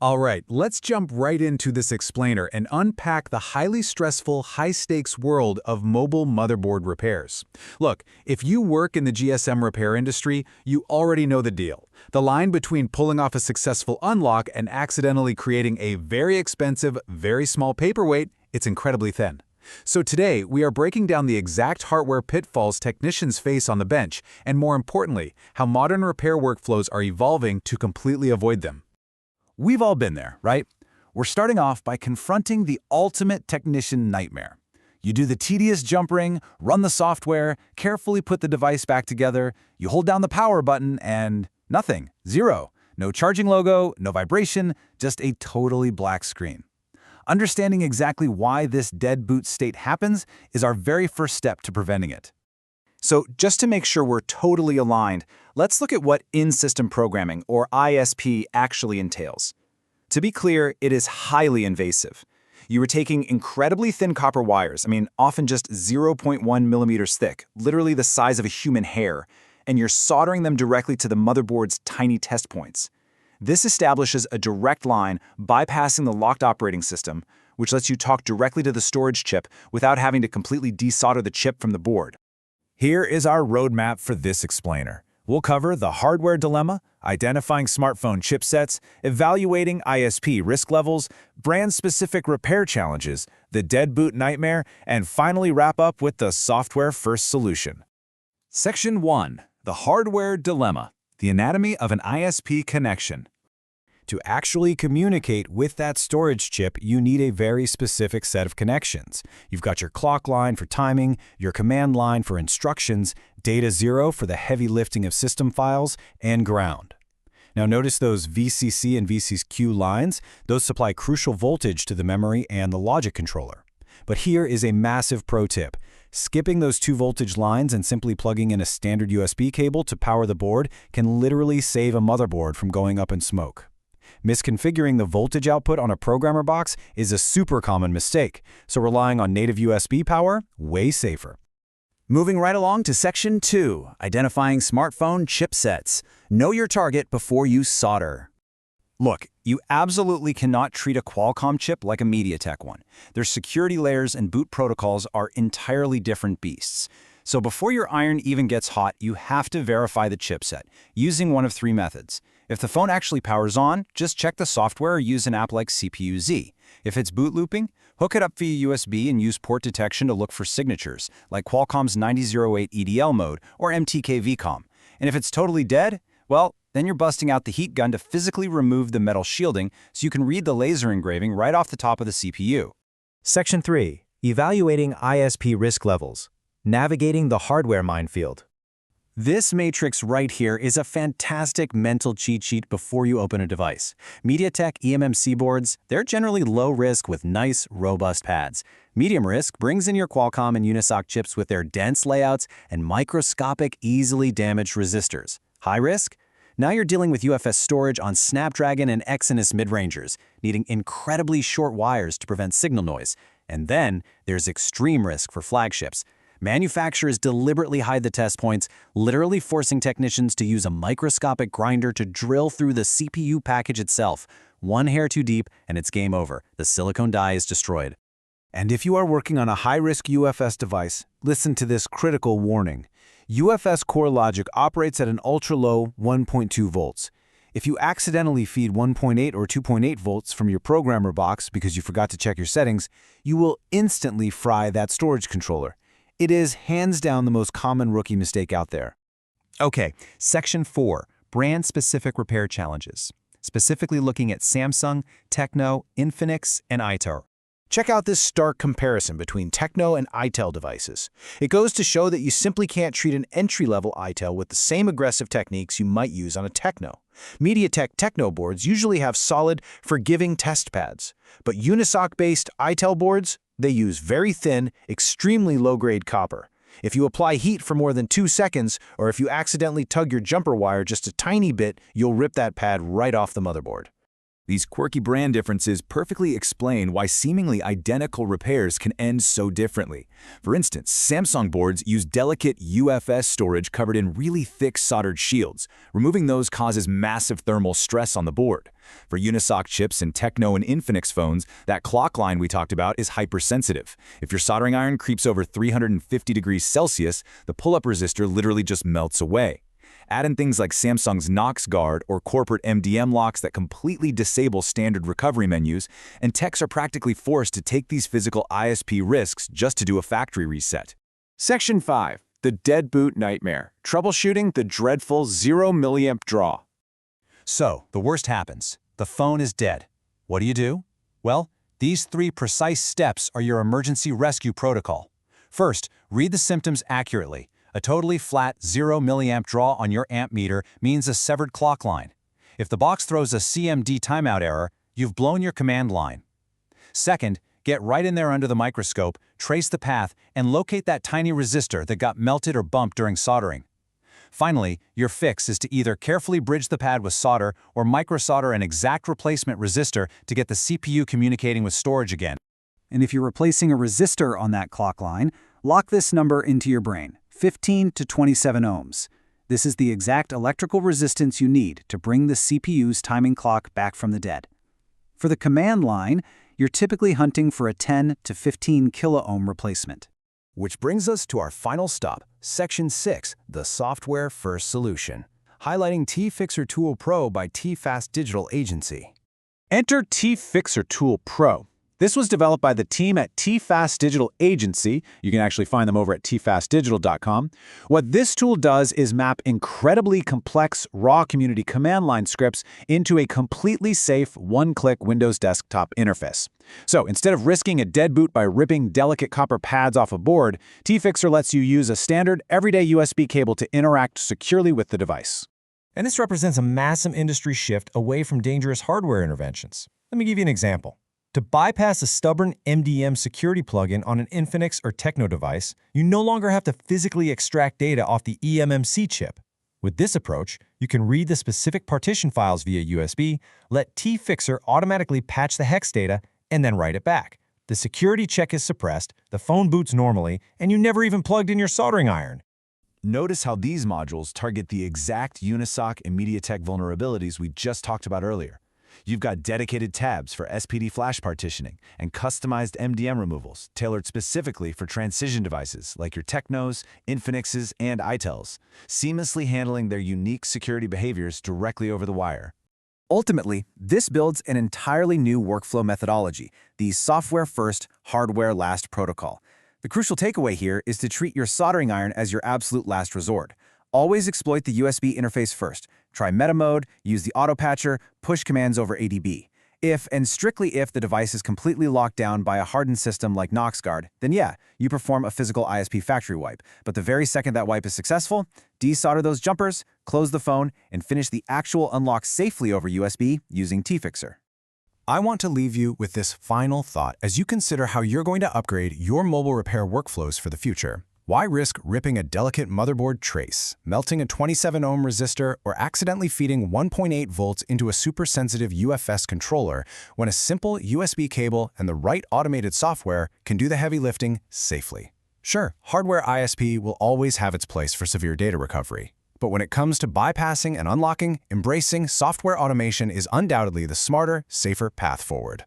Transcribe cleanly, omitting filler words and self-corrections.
All right, let's jump right into this explainer and unpack the highly stressful, high-stakes world of mobile motherboard repairs. Look, if you work in the GSM repair industry, you already know the deal. The line between pulling off a successful unlock and accidentally creating a very expensive, very small paperweight, it's incredibly thin. So today, we are breaking down the exact hardware pitfalls technicians face on the bench, and more importantly, how modern repair workflows are evolving to completely avoid them. We've all been there, right? We're starting off by confronting the ultimate technician nightmare. You do the tedious jump ring, run the software, carefully put the device back together, you hold down the power button, and nothing. Zero. No charging logo, no vibration, just a totally black screen. Understanding exactly why this dead boot state happens is our very first step to preventing it. So just to make sure we're totally aligned, let's look at what in-system programming, or ISP, actually entails. To be clear, it is highly invasive. You are taking incredibly thin copper wires, often just 0.1 millimeters thick, literally the size of a human hair, and you're soldering them directly to the motherboard's tiny test points. This establishes a direct line bypassing the locked operating system, which lets you talk directly to the storage chip without having to completely desolder the chip from the board. Here is our roadmap for this explainer. We'll cover the hardware dilemma, identifying smartphone chipsets, evaluating ISP risk levels, brand-specific repair challenges, the dead boot nightmare, and finally wrap up with the software-first solution. Section 1. The hardware dilemma. The anatomy of an ISP connection. To actually communicate with that storage chip, you need a very specific set of connections. You've got your clock line for timing, your command line for instructions, data 0 for the heavy lifting of system files, and ground. Now notice those VCC and VCQ lines. Those supply crucial voltage to the memory and the logic controller. But here is a massive pro tip. Skipping those two voltage lines and simply plugging in a standard USB cable to power the board can literally save a motherboard from going up in smoke. Misconfiguring the voltage output on a programmer box is a super common mistake, so relying on native USB power, way safer. Moving right along to Section 2, identifying smartphone chipsets. Know your target before you solder. Look, you absolutely cannot treat a Qualcomm chip like a MediaTek one. Their security layers and boot protocols are entirely different beasts. So before your iron even gets hot, you have to verify the chipset, using one of three methods. If the phone actually powers on, just check the software or use an app like CPU-Z. If it's boot looping, hook it up via USB and use port detection to look for signatures, like Qualcomm's 9008 EDL mode or MTK VCOM. And if it's totally dead, well, then you're busting out the heat gun to physically remove the metal shielding so you can read the laser engraving right off the top of the CPU. Section 3. Evaluating ISP risk levels. Navigating the hardware minefield. This matrix right here is a fantastic mental cheat sheet before you open a device. MediaTek eMMC boards, they're generally low risk with nice, robust pads. Medium risk brings in your Qualcomm and Unisoc chips with their dense layouts and microscopic, easily damaged resistors. High risk? Now you're dealing with UFS storage on Snapdragon and Exynos mid-rangers, needing incredibly short wires to prevent signal noise. And then there's extreme risk for flagships. Manufacturers deliberately hide the test points, literally forcing technicians to use a microscopic grinder to drill through the CPU package itself. One hair too deep, and it's game over. The silicone die is destroyed. And if you are working on a high-risk UFS device, listen to this critical warning. UFS core logic operates at an ultra-low 1.2 volts. If you accidentally feed 1.8 or 2.8 volts from your programmer box because you forgot to check your settings, you will instantly fry that storage controller. It is hands down the most common rookie mistake out there. Okay, Section 4, brand-specific repair challenges. Specifically looking at Samsung, TECNO, Infinix, and itel. Check out this stark comparison between TECNO and itel devices. It goes to show that you simply can't treat an entry-level itel with the same aggressive techniques you might use on a TECNO. MediaTek TECNO boards usually have solid, forgiving test pads, but Unisoc-based itel boards, they use very thin, extremely low-grade copper. If you apply heat for more than 2 seconds, or if you accidentally tug your jumper wire just a tiny bit, you'll rip that pad right off the motherboard. These quirky brand differences perfectly explain why seemingly identical repairs can end so differently. For instance, Samsung boards use delicate UFS storage covered in really thick soldered shields. Removing those causes massive thermal stress on the board. For Unisoc chips in TECNO and Infinix phones, that clock line we talked about is hypersensitive. If your soldering iron creeps over 350 degrees Celsius, the pull-up resistor literally just melts away. Add in things like Samsung's Knox Guard or corporate MDM locks that completely disable standard recovery menus, and techs are practically forced to take these physical ISP risks just to do a factory reset. Section 5. The Dead Boot Nightmare. Troubleshooting the dreadful 0 mA draw. So, the worst happens. The phone is dead. What do? Well, these 3 precise steps are your emergency rescue protocol. First, read the symptoms accurately. A totally flat 0 mA draw on your amp meter means a severed clock line. If the box throws a CMD timeout error, you've blown your command line. Second, get right in there under the microscope, trace the path, and locate that tiny resistor that got melted or bumped during soldering. Finally, your fix is to either carefully bridge the pad with solder or microsolder an exact replacement resistor to get the CPU communicating with storage again. And if you're replacing a resistor on that clock line, lock this number into your brain. 15 to 27 ohms. This is the exact electrical resistance you need to bring the CPU's timing clock back from the dead. For the command line, you're typically hunting for a 10 to 15 kiloohm replacement. Which brings us to our final stop, Section 6, the software-first solution, highlighting tfixertool Pro by TFastDigitalAgency. Enter tfixertool Pro. This was developed by the team at TFastDigitalAgency. You can actually find them over at tfastdigital.com. What this tool does is map incredibly complex raw community command line scripts into a completely safe one-click Windows desktop interface. So instead of risking a dead boot by ripping delicate copper pads off a board, tfixer lets you use a standard everyday USB cable to interact securely with the device. And this represents a massive industry shift away from dangerous hardware interventions. Let me give you an example. To bypass a stubborn MDM security plugin on an Infinix or TECNO device, you no longer have to physically extract data off the eMMC chip. With this approach, you can read the specific partition files via USB, let tfixer automatically patch the hex data, and then write it back. The security check is suppressed, the phone boots normally, and you never even plugged in your soldering iron. Notice how these modules target the exact Unisoc and MediaTek vulnerabilities we just talked about earlier. You've got dedicated tabs for SPD flash partitioning and customized MDM removals tailored specifically for transition devices like your TECNOs, Infinixes, and itels, seamlessly handling their unique security behaviors directly over the wire. Ultimately, this builds an entirely new workflow methodology, the software-first, hardware-last protocol. The crucial takeaway here is to treat your soldering iron as your absolute last resort. Always exploit the USB interface first. Try meta mode, use the auto patcher, push commands over ADB. If, and strictly if, the device is completely locked down by a hardened system like Knox Guard, then yeah, you perform a physical ISP factory wipe. But the very second that wipe is successful, desolder those jumpers, close the phone, and finish the actual unlock safely over USB using tfixer. I want to leave you with this final thought as you consider how you're going to upgrade your mobile repair workflows for the future. Why risk ripping a delicate motherboard trace, melting a 27 ohm resistor, or accidentally feeding 1.8 volts into a super-sensitive UFS controller when a simple USB cable and the right automated software can do the heavy lifting safely? Sure, hardware ISP will always have its place for severe data recovery. But when it comes to bypassing and unlocking, embracing software automation is undoubtedly the smarter, safer path forward.